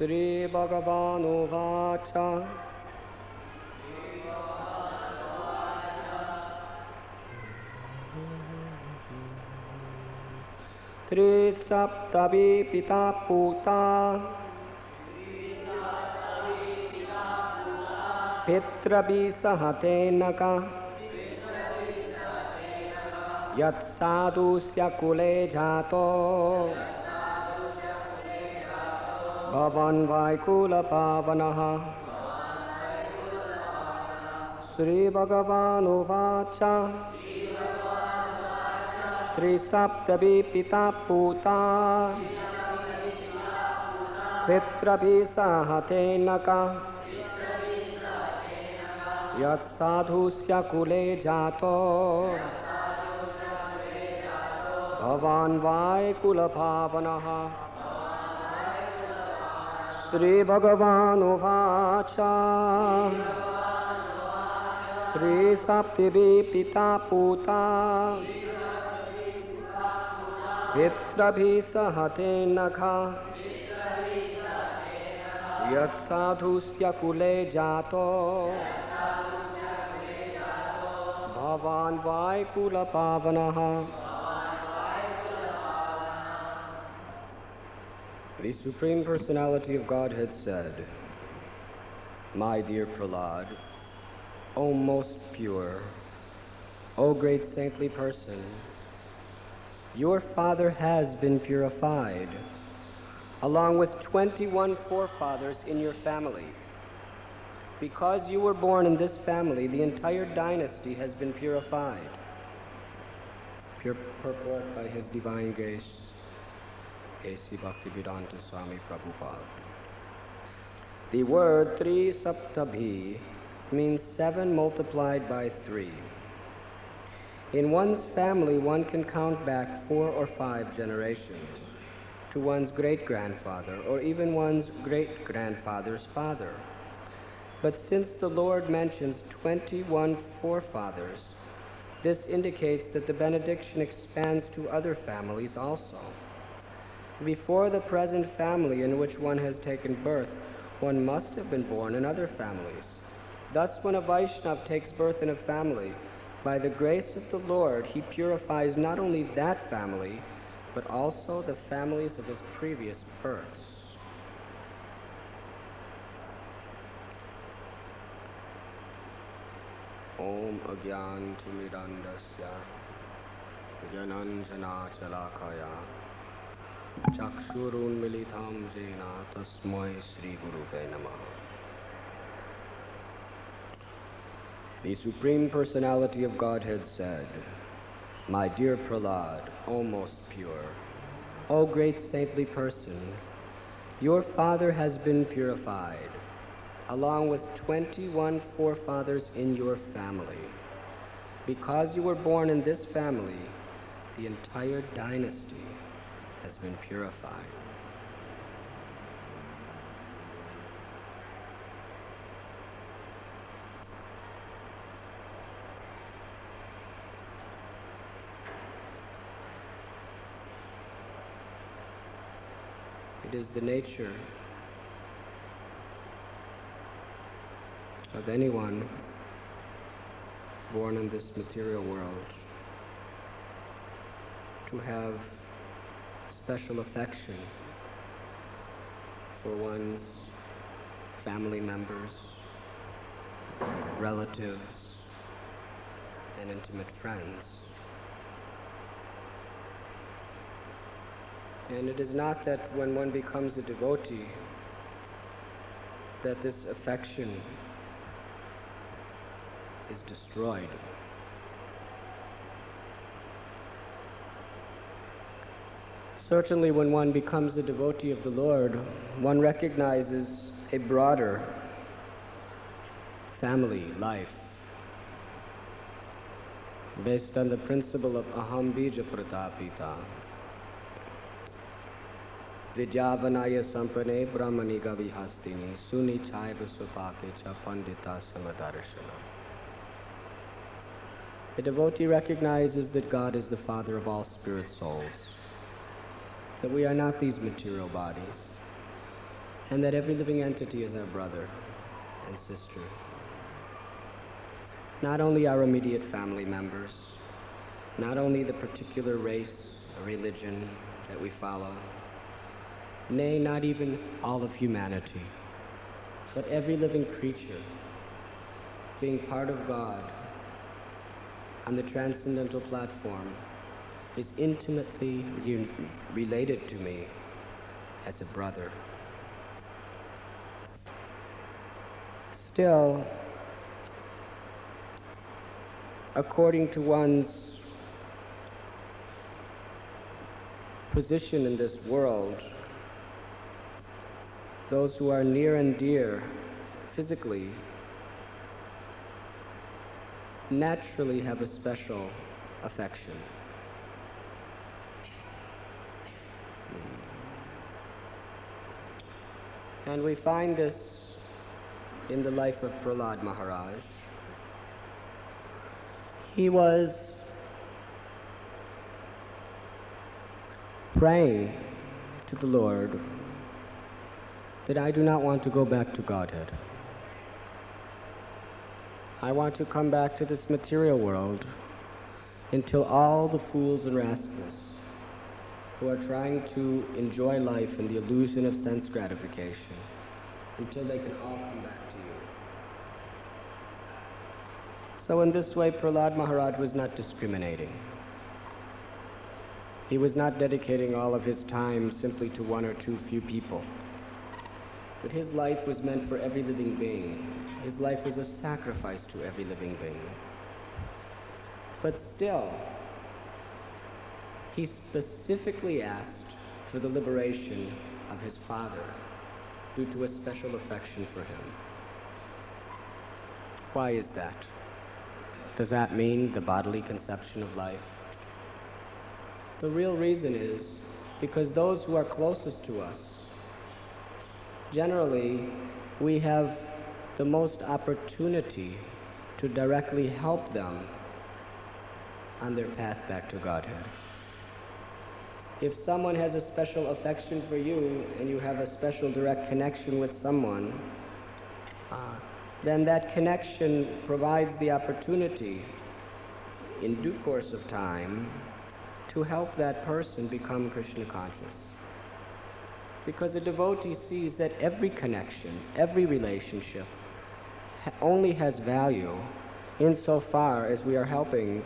Sri Bhagavanuvacha Tri Saptavi Pita Puta Pitrabi Sahate Naka Yat Sadhusya Kule Jato Bhavan Vaikula Pavanaha Sri Bhagavanuvacha Tri Saptavi Pita Puta Pitrabi Sahate Naka Yat Sadhusya Kule Jato Bhavan Vaikula Pavanaha Sri Bhagavanuvacha Tri Saptavi Pita Puta Pitrabhi Sahate Nakha Yat Sadhusya Kule Jato Bhavan Vaikula Pavanaha. The Supreme Personality of Godhead said, My dear Prahlad, O most pure, O great saintly person, your father has been purified, along with 21 forefathers in your family. Because you were born in this family, the entire dynasty has been purified. Pure purport by His Divine Grace, A.C. Bhaktivedanta Swami Prabhupada. The word Tri Saptabhi means 7 multiplied by 3. In one's family, one can count back 4 or 5 generations to one's great-grandfather or even one's great-grandfather's father. But since the Lord mentions 21 forefathers, this indicates that the benediction expands to other families also. Before the present family in which one has taken birth, one must have been born in other families. Thus, when a Vaishnava takes birth in a family, by the grace of the Lord, he purifies not only that family, but also the families of his previous births. Om Agyantimirandasya Jananjana Chalakaya Chakshurun Militam Jena Tasmai Sri Guruve Namaha. The Supreme Personality of Godhead said, My dear Prahlad, O most pure, O great saintly person, your father has been purified, along with 21 forefathers in your family. Because you were born in this family, the entire dynasty has been purified. It is the nature of anyone born in this material world to have special affection for one's family members, relatives, and intimate friends. And it is not that when one becomes a devotee, that this affection is destroyed. Certainly when one becomes a devotee of the Lord, one recognizes a broader family life based on the principle of aham bija pratapita. Vidyavanaya sampane brahmaniga vihastini suni chaiva supake cha pandita samadarshana. The devotee recognizes that God is the Father of all spirit souls, that we are not these material bodies, and that every living entity is our brother and sister. Not only our immediate family members, not only the particular race or religion that we follow, nay, not even all of humanity, but every living creature, being part of God on the transcendental platform, is intimately related to me as a brother. Still, according to one's position in this world, those who are near and dear physically naturally have a special affection. And we find this in the life of Prahlad Maharaj. He was praying to the Lord that I do not want to go back to Godhead. I want to come back to this material world until all the fools and rascals who are trying to enjoy life in the illusion of sense gratification, until they can all come back to you. So in this way, Prahlad Maharaj was not discriminating. He was not dedicating all of his time simply to one or two few people. But his life was meant for every living being. His life was a sacrifice to every living being. But still, he specifically asked for the liberation of his father due to a special affection for him. Why is that? Does that mean the bodily conception of life? The real reason is because those who are closest to us, generally, we have the most opportunity to directly help them on their path back to Godhead. If someone has a special affection for you and you have a special direct connection with someone, then that connection provides the opportunity in due course of time to help that person become Krishna conscious. Because a devotee sees that every connection, every relationship only has value insofar as we are helping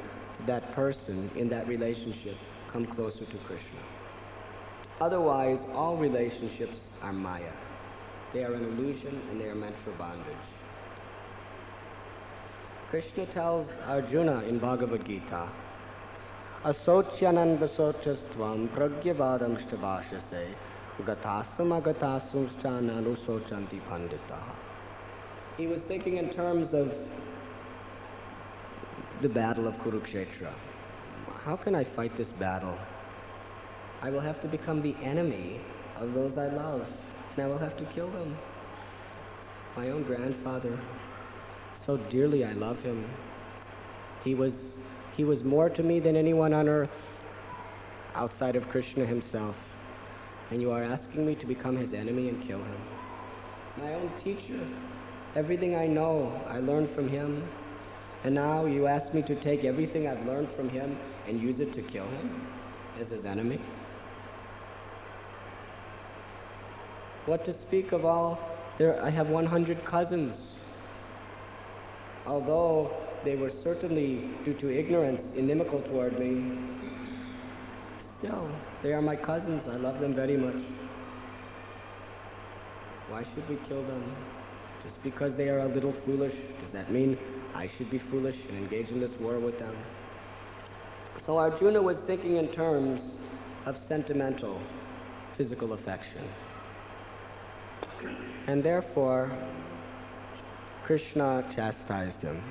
that person in that relationship come closer to Krishna. Otherwise, all relationships are maya. They are an illusion and they are meant for bondage. Krishna tells Arjuna in Bhagavad Gita, Asocyanan vasochastvam pragyavadamshtabhashase gatasam agatasumschananu sochanti panditaha. He was thinking in terms of the battle of Kurukshetra. How can I fight this battle? I will have to become the enemy of those I love, and I will have to kill them. My own grandfather, so dearly I love him. He was more to me than anyone on earth, outside of Krishna himself. And you are asking me to become his enemy and kill him. My own teacher, everything I know, I learned from him. And now you ask me to take everything I've learned from him and use it to kill him as his enemy? What to speak of I have 100 cousins. Although they were certainly, due to ignorance, inimical toward me, still, they are my cousins. I love them very much. Why should we kill them? Just because they are a little foolish, does that mean I should be foolish and engage in this war with them? So Arjuna was thinking in terms of sentimental, physical affection. And therefore, Krishna chastised him.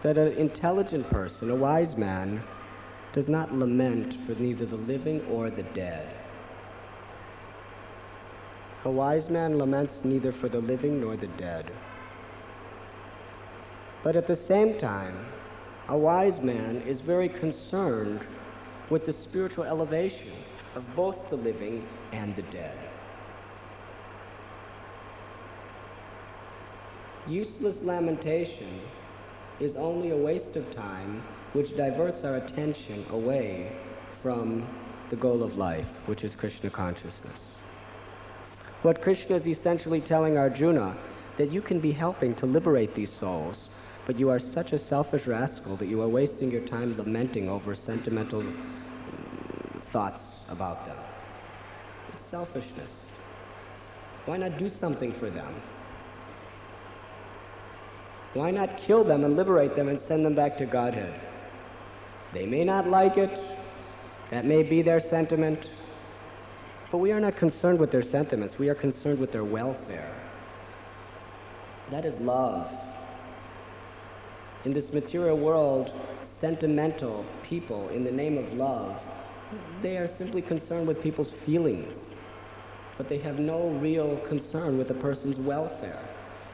That an intelligent person, a wise man, does not lament for neither the living or the dead. A wise man laments neither for the living nor the dead. But at the same time, a wise man is very concerned with the spiritual elevation of both the living and the dead. Useless lamentation is only a waste of time which diverts our attention away from the goal of life, which is Krishna consciousness. What Krishna is essentially telling Arjuna, that you can be helping to liberate these souls, but you are such a selfish rascal that you are wasting your time lamenting over sentimental thoughts about them. It's selfishness. Why not do something for them? Why not kill them and liberate them and send them back to Godhead? They may not like it. That may be their sentiment. But we are not concerned with their sentiments. We are concerned with their welfare. That is love. In this material world, sentimental people, in the name of love, they are simply concerned with people's feelings. But they have no real concern with a person's welfare.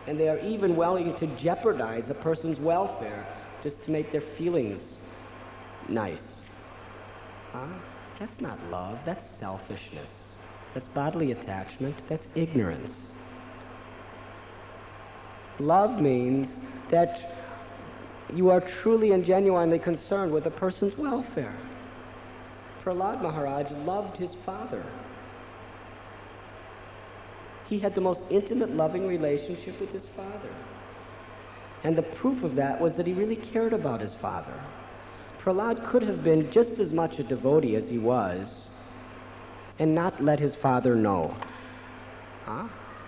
And they are even willing to jeopardize a person's welfare just to make their feelings nice. That's not love, that's selfishness. That's bodily attachment, that's ignorance. Love means that you are truly and genuinely concerned with a person's welfare. Prahlad Maharaja loved his father. He had the most intimate, loving relationship with his father. And the proof of that was that he really cared about his father. Prahlad could have been just as much a devotee as he was and not let his father know.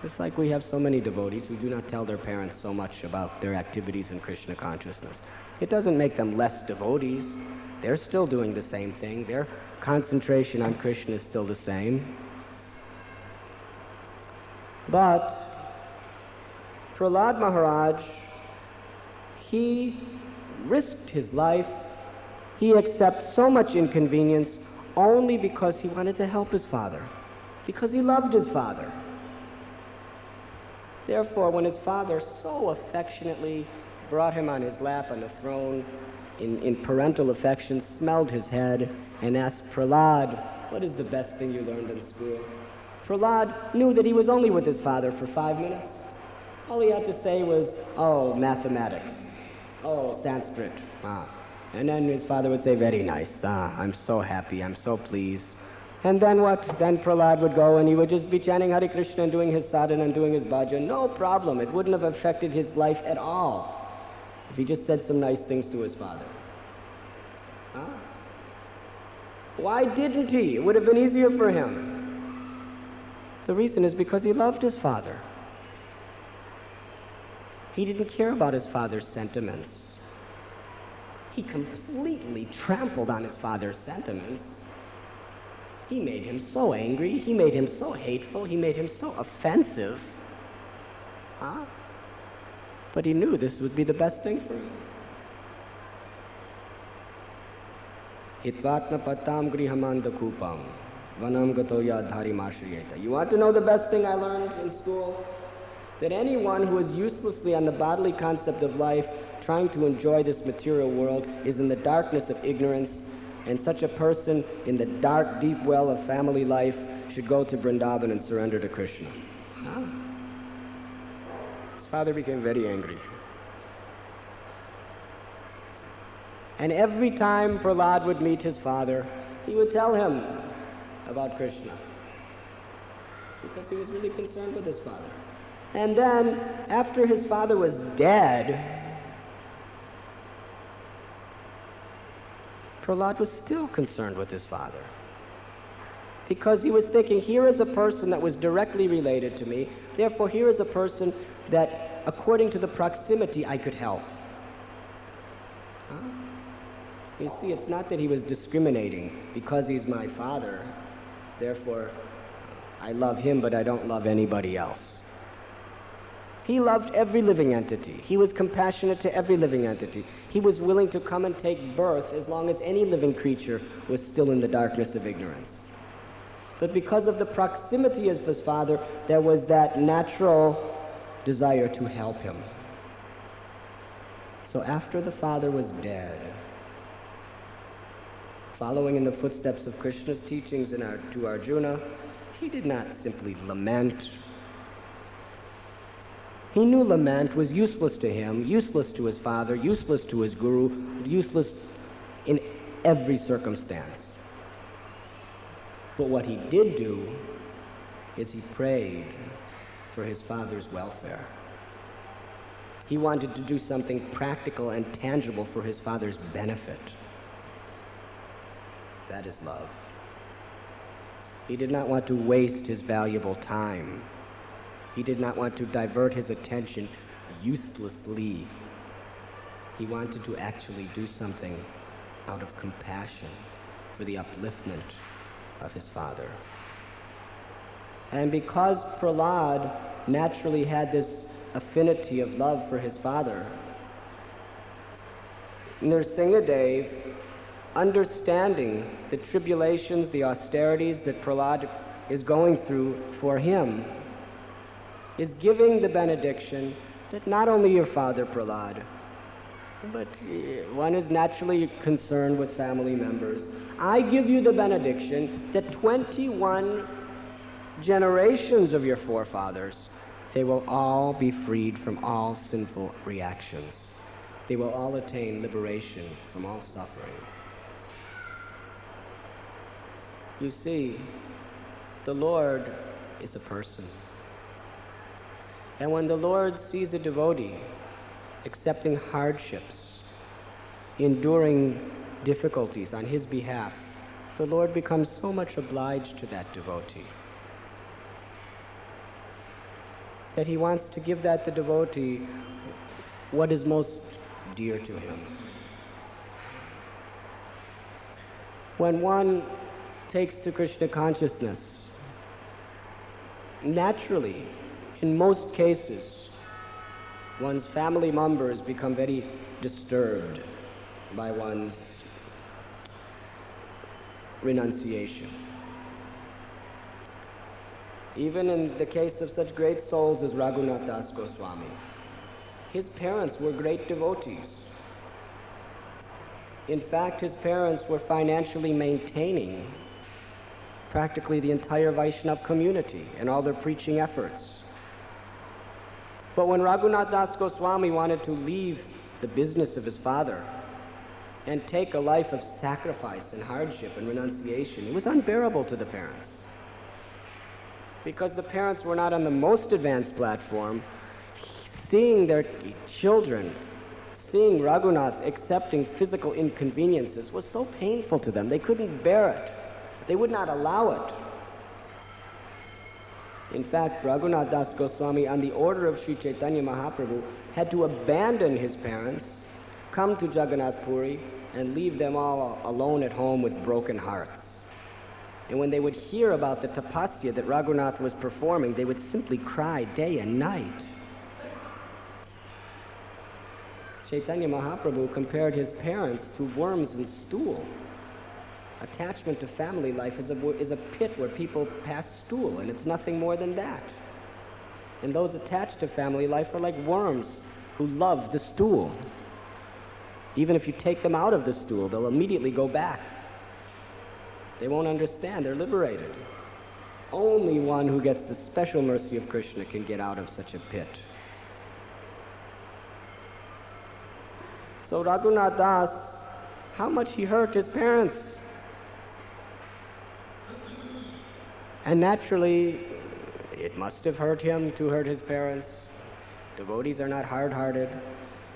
Just like we have so many devotees who do not tell their parents so much about their activities in Krishna consciousness. It doesn't make them less devotees. They're still doing the same thing. Their concentration on Krishna is still the same. But Prahlad Maharaj, he risked his life. He accepts so much inconvenience only because he wanted to help his father, because he loved his father. Therefore, when his father so affectionately brought him on his lap on the throne, in parental affection, smelled his head, and asked Prahlad, what is the best thing you learned in school? Prahlad knew that he was only with his father for 5 minutes. All he had to say was, oh, mathematics. Oh, Sanskrit. And then his father would say, very nice. I'm so happy. I'm so pleased. And then what? Then Prahlad would go and he would just be chanting Hare Krishna and doing his sadhana and doing his bhajan. No problem. It wouldn't have affected his life at all if he just said some nice things to his father. Why didn't he? It would have been easier for him. The reason is because he loved his father. He didn't care about his father's sentiments. He completely trampled on his father's sentiments. He made him so angry, he made him so hateful, he made him so offensive. But he knew this would be the best thing for him. Hitvatna patam grihamanda kupam vanam gato yadhari mashriyeta. You want to know the best thing I learned in school? That anyone who is uselessly on the bodily concept of life, trying to enjoy this material world, is in the darkness of ignorance, and such a person in the dark, deep well of family life should go to Vrindavan and surrender to Krishna. His father became very angry. And every time Prahlad would meet his father, he would tell him about Krishna, because he was really concerned with his father. And then, after his father was dead, Prahlad was still concerned with his father. Because he was thinking, here is a person that was directly related to me, therefore here is a person that, according to the proximity, I could help. Huh? You see, it's not that he was discriminating because he's my father, therefore I love him but I don't love anybody else. He loved every living entity. He was compassionate to every living entity. He was willing to come and take birth as long as any living creature was still in the darkness of ignorance. But because of the proximity of his father, there was that natural desire to help him. So after the father was dead, following in the footsteps of Krishna's teachings to Arjuna, he did not simply lament. He knew lament was useless to him, useless to his father, useless to his guru, useless in every circumstance. But what he did do is he prayed for his father's welfare. He wanted to do something practical and tangible for his father's benefit. That is love. He did not want to waste his valuable time. He did not want to divert his attention uselessly. He wanted to actually do something out of compassion for the upliftment of his father. And because Prahlad naturally had this affinity of love for his father, Nrsingadev, understanding the tribulations, the austerities that Prahlad is going through for him, is giving the benediction that not only your father, Prahlad, but one is naturally concerned with family members. I give you the benediction that 21 generations of your forefathers, they will all be freed from all sinful reactions. They will all attain liberation from all suffering. You see, the Lord is a person. And when the Lord sees a devotee accepting hardships, enduring difficulties on his behalf, the Lord becomes so much obliged to that devotee that he wants to give the devotee what is most dear to him. When one takes to Krishna consciousness, naturally, in most cases, one's family members become very disturbed by one's renunciation. Even in the case of such great souls as Raghunath Das Goswami, his parents were great devotees. In fact, his parents were financially maintaining practically the entire Vaishnava community and all their preaching efforts. But when Raghunath Das Goswami wanted to leave the business of his father and take a life of sacrifice and hardship and renunciation, it was unbearable to the parents. Because the parents were not on the most advanced platform, seeing their children, seeing Raghunath accepting physical inconveniences was so painful to them. They couldn't bear it. They would not allow it. In fact, Raghunath Das Goswami, on the order of Sri Chaitanya Mahaprabhu, had to abandon his parents, come to Jagannath Puri, and leave them all alone at home with broken hearts. And when they would hear about the tapasya that Raghunath was performing, they would simply cry day and night. Chaitanya Mahaprabhu compared his parents to worms in stool. Attachment to family life is a pit where people pass stool, and it's nothing more than that. And those attached to family life are like worms who love the stool. Even if you take them out of the stool, they'll immediately go back. They won't understand. They're liberated. Only one who gets the special mercy of Krishna can get out of such a pit. So Raghunath Das, how much he hurt his parents. And naturally, it must have hurt him to hurt his parents. Devotees are not hard-hearted.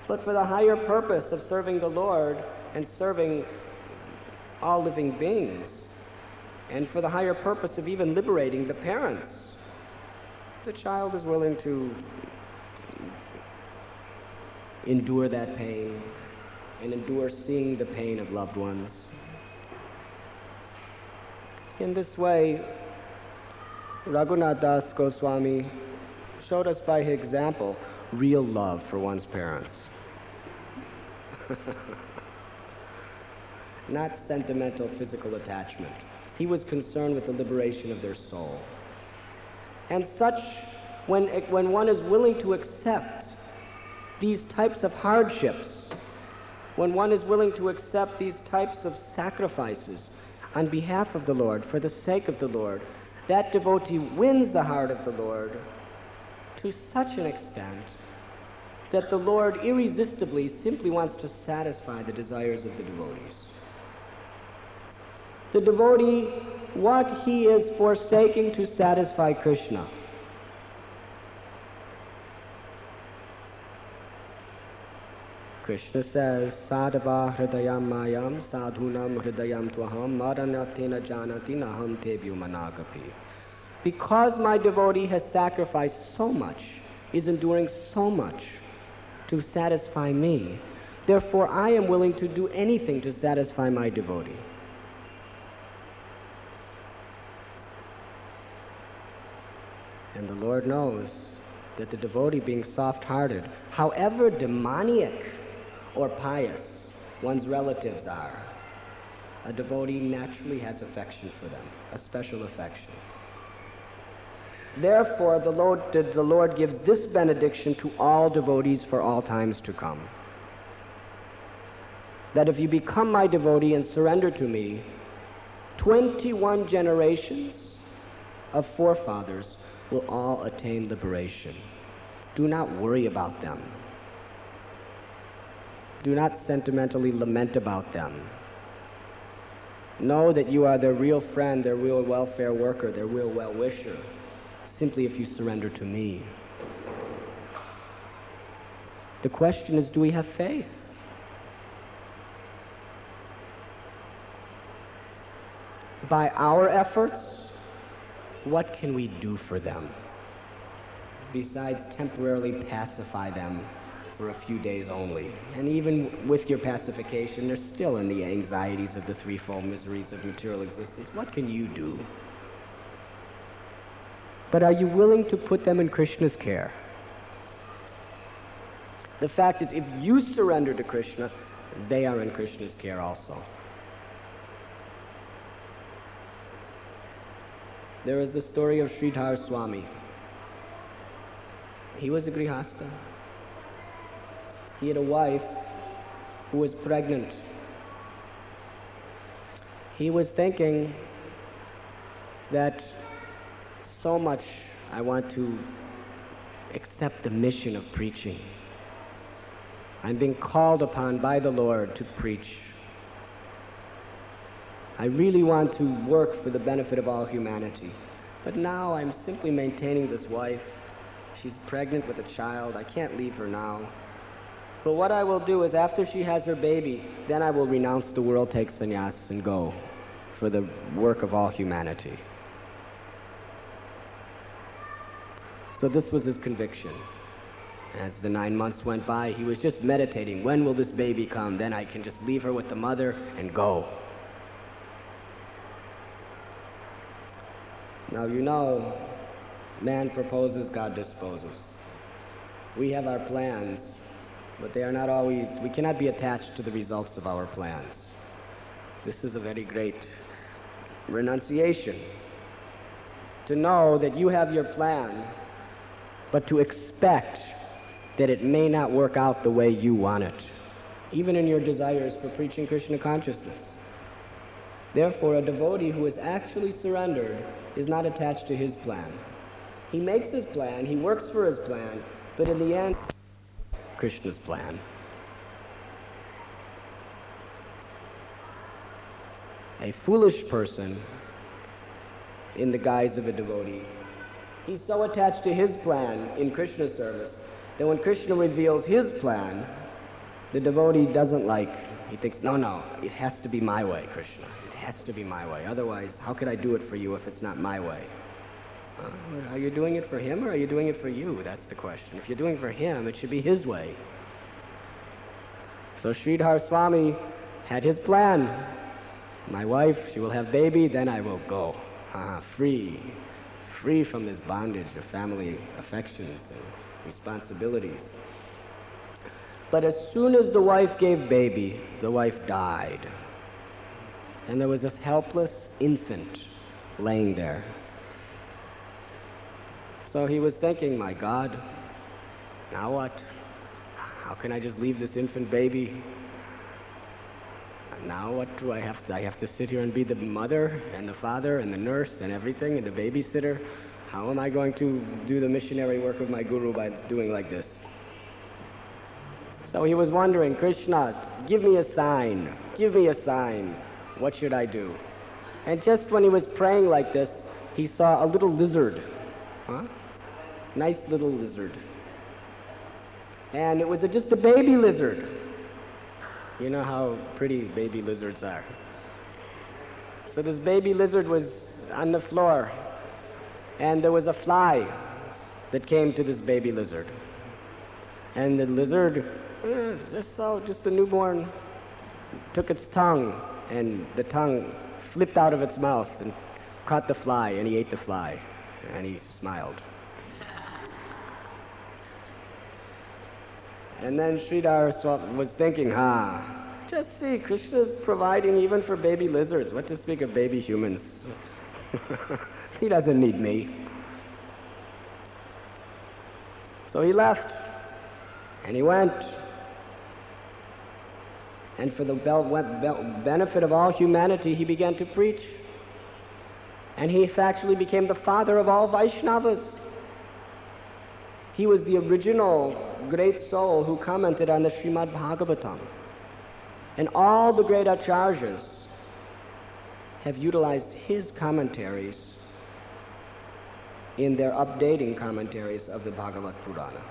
But for the higher purpose of serving the Lord and serving all living beings, and for the higher purpose of even liberating the parents. The child is willing to endure that pain and endure seeing the pain of loved ones. In this way, Raghunath Das Goswami showed us by his example real love for one's parents. Not sentimental physical attachment. He was concerned with the liberation of their soul. And such, when one is willing to accept these types of hardships, when one is willing to accept these types of sacrifices on behalf of the Lord, for the sake of the Lord, that devotee wins the heart of the Lord to such an extent that the Lord irresistibly simply wants to satisfy the desires of the devotees. The devotee, what he is forsaking to satisfy Krishna. Krishna says, Sadhava hridayam mayam sadhunam hridayam tvaham maranatena janati naham tebyu managapi. Because my devotee has sacrificed so much, is enduring so much to satisfy me, therefore I am willing to do anything to satisfy my devotee. And the Lord knows that the devotee, being soft-hearted, however demoniac or pious one's relatives are, a devotee naturally has affection for them, a special affection. Therefore, the Lord gives this benediction to all devotees for all times to come. That if you become my devotee and surrender to me, 21 generations of forefathers will all attain liberation. Do not worry about them. Do not sentimentally lament about them. Know that you are their real friend, their real welfare worker, their real well-wisher, simply if you surrender to me. The question is, do we have faith? By our efforts, what can we do for them besides temporarily pacify them for a few days only? And even with your pacification, they're still in the anxieties of the threefold miseries of material existence. What can you do? But are you willing to put them in Krishna's care? The fact is, if you surrender to Krishna, they are in Krishna's care also. There is the story of Sridhar Swami. He was a grihastha. He had a wife who was pregnant. He was thinking that so much I want to accept the mission of preaching. I'm being called upon by the Lord to preach. I really want to work for the benefit of all humanity. But now I'm simply maintaining this wife. She's pregnant with a child. I can't leave her now. But what I will do is, after she has her baby, then I will renounce the world, take sannyas, and go for the work of all humanity. So this was his conviction. As the 9 months went by, he was just meditating. When will this baby come? Then I can just leave her with the mother and go. Now, you know, man proposes, God disposes. We have our plans, but they are not always, we cannot be attached to the results of our plans. This is a very great renunciation. To know that you have your plan, but to expect that it may not work out the way you want it, even in your desires for preaching Krishna consciousness. Therefore, a devotee who is actually surrendered is not attached to his plan. He makes his plan, he works for his plan, but in the end, Krishna's plan. A foolish person, in the guise of a devotee, he's so attached to his plan in Krishna's service that when Krishna reveals his plan, the devotee doesn't like. He thinks, no, it has to be my way, Krishna. It has to be my way. Otherwise, how could I do it for you if it's not my way? Are you doing it for him or are you doing it for you? That's the question. If you're doing it for him, it should be his way. So Sridhar Swami had his plan. My wife, she will have baby, then I will go. Free from this bondage of family affections and responsibilities. But as soon as the wife gave baby, the wife died. And there was this helpless infant laying there. So he was thinking, my God, now what? How can I just leave this infant baby? Now what do I have to? I have to sit here and be the mother and the father and the nurse and everything and the babysitter? How am I going to do the missionary work of my guru by doing like this? So he was wondering, Krishna, give me a sign. Give me a sign. What should I do? And just when he was praying like this, he saw a little lizard. Nice little lizard. And it was just a baby lizard. You know how pretty baby lizards are. So this baby lizard was on the floor, and there was a fly that came to this baby lizard. And the lizard, just a newborn, took its tongue, and the tongue flipped out of its mouth and caught the fly, and he ate the fly, and he smiled. And then Sridhar was thinking, just see, Krishna's providing even for baby lizards. What to speak of baby humans? He doesn't need me. So he left, and he went. And for the benefit of all humanity, he began to preach. And he actually became the father of all Vaishnavas. He was the original great soul who commented on the Srimad Bhagavatam. And all the great acharyas have utilized his commentaries in their updating commentaries of the Bhagavad Purana.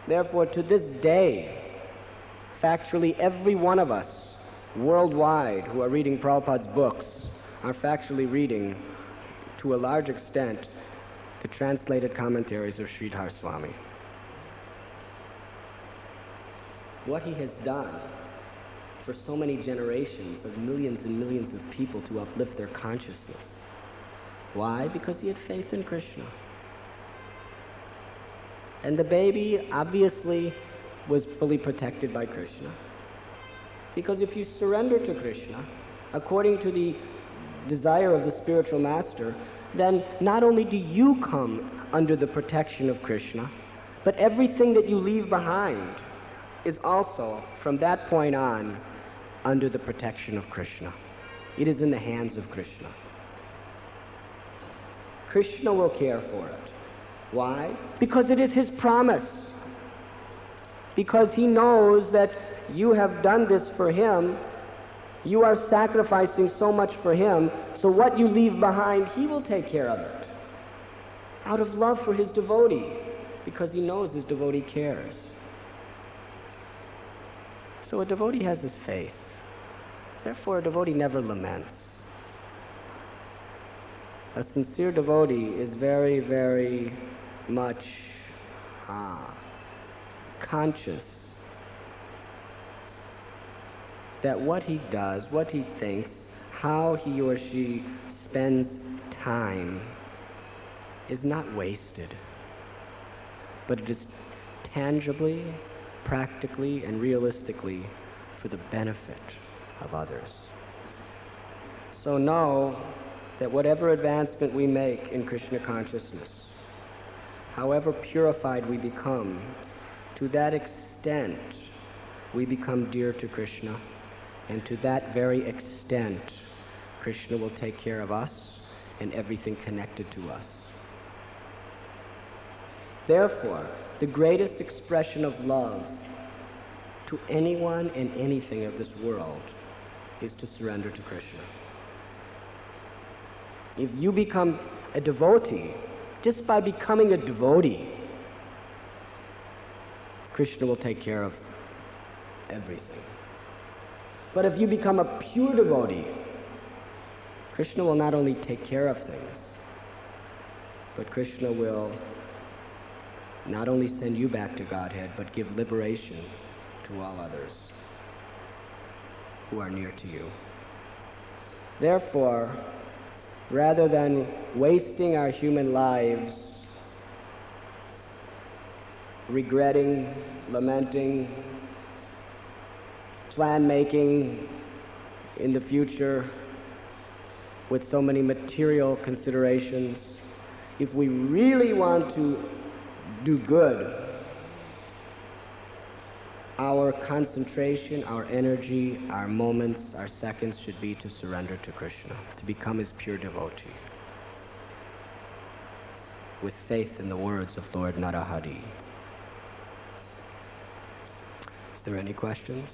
Therefore, to this day, factually every one of us worldwide who are reading Prabhupada's books are factually reading, to a large extent, the translated commentaries of Sridhar Swami. What he has done for so many generations of millions and millions of people to uplift their consciousness. Why? Because he had faith in Krishna. And the baby obviously was fully protected by Krishna. Because if you surrender to Krishna, according to the desire of the spiritual master, then not only do you come under the protection of Krishna, but everything that you leave behind is also, from that point on, under the protection of Krishna. It is in the hands of Krishna. Krishna will care for it. Why? Because it is his promise. Because he knows that you have done this for him, you are sacrificing so much for him, so what you leave behind, he will take care of it. Out of love for his devotee, because he knows his devotee cares. So a devotee has this faith. Therefore, a devotee never laments. A sincere devotee is very, very much conscious that what he does, what he thinks, how he or she spends time is not wasted, but it is tangibly, practically, and realistically for the benefit of others. So know that whatever advancement we make in Krishna consciousness, however purified we become, to that extent we become dear to Krishna, and to that very extent Krishna will take care of us and everything connected to us. Therefore, the greatest expression of love to anyone and anything of this world is to surrender to Krishna. If you become a devotee, just by becoming a devotee, Krishna will take care of everything. But if you become a pure devotee, Krishna will not only take care of things, but Krishna will not only send you back to Godhead, but give liberation to all others who are near to you. Therefore, rather than wasting our human lives regretting, lamenting, plan making in the future with so many material considerations, if we really want to do good, our concentration, our energy, our moments, our seconds should be to surrender to Krishna, to become his pure devotee, with faith in the words of Lord Narahari. Is there any questions?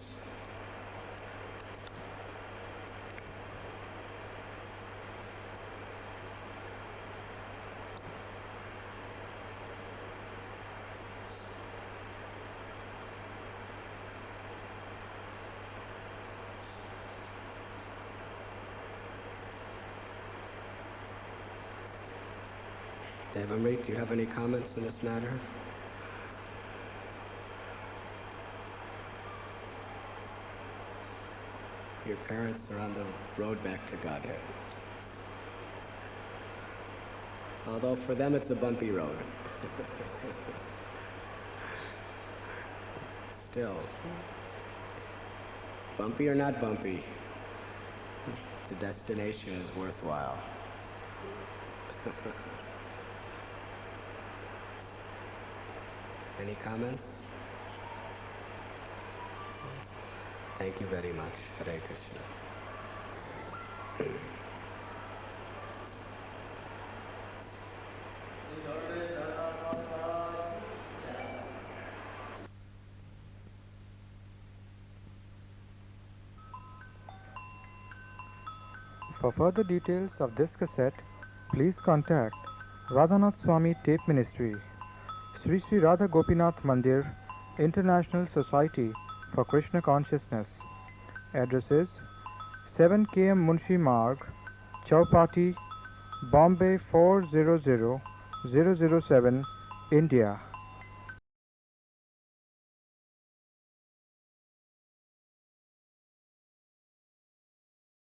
Devamrit, do you have any comments on this matter? Your parents are on the road back to Godhead. Although for them it's a bumpy road. Still, bumpy or not bumpy, the destination is worthwhile. Any comments? Thank you very much. Hare Krishna. For further details of this cassette, please contact Radhanath Swami Tape Ministry, Sri Sri Radha Gopinath Mandir, International Society for Krishna Consciousness. Address is 7 km Munshi Marg, Chowpatty, Bombay 400007, India.